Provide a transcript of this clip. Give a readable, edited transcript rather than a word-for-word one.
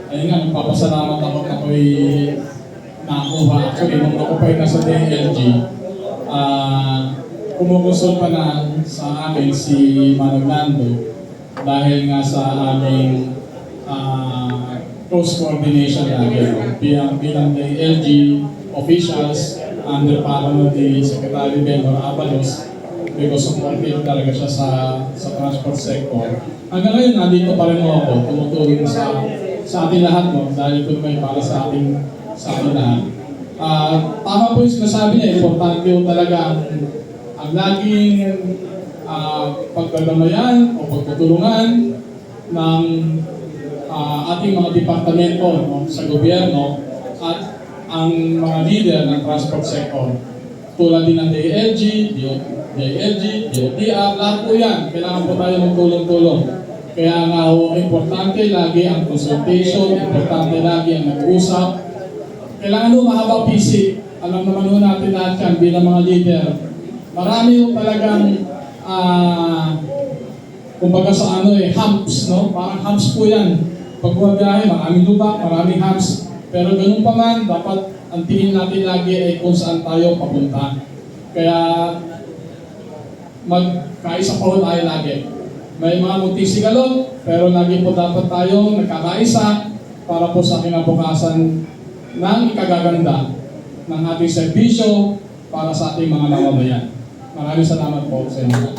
ayun nga, nagpapasalamat ako na ako'y nakuha. Actually, nung ako pa'y nasa DLG, kumukusol pa na sa akin si Manong Nando dahil nga sa aming close coordination lagi. Bilang DLG officials, under pangalan ni Secretary Benor Abalos, because supportive talaga siya sa transport sector. Hanggang ngayon, nandito pa rin ako, tumutulong sa ating lahat, no? Dahil ito naman para sa ating lahat. Tama po yung sinasabi niya, importante yung talaga ang laging pagdadamayan o pagtutulungan ng ating mga departamento, no, sa gobyerno at ang mga leader ng transport sector. Tulad din ng DLG, DOTR, lahat po yan. Kailangan po tayo magtulong-tulong. Kaya nga importante lagi ang consultation, importante lagi ang nag-usap. Kailangan po mahaba PC. Alam naman po natin lahat yan bilang mga leader. Marami po talagang kumbaga sa humps, no? Parang humps po yan. Pag bumabiyahe, maraming lupa, maraming humps. Pero ganun pa man, dapat ang tingin natin lagi ay kung saan tayo papunta. Kaya magkaisa po tayo lagi. May mga munting sigalot, pero lagi po dapat tayo nagkakaisa para po sa kinabukasan ng ikagaganda ng ating serbisyo para sa ating mga mamamayan. Maraming salamat po sa inyo.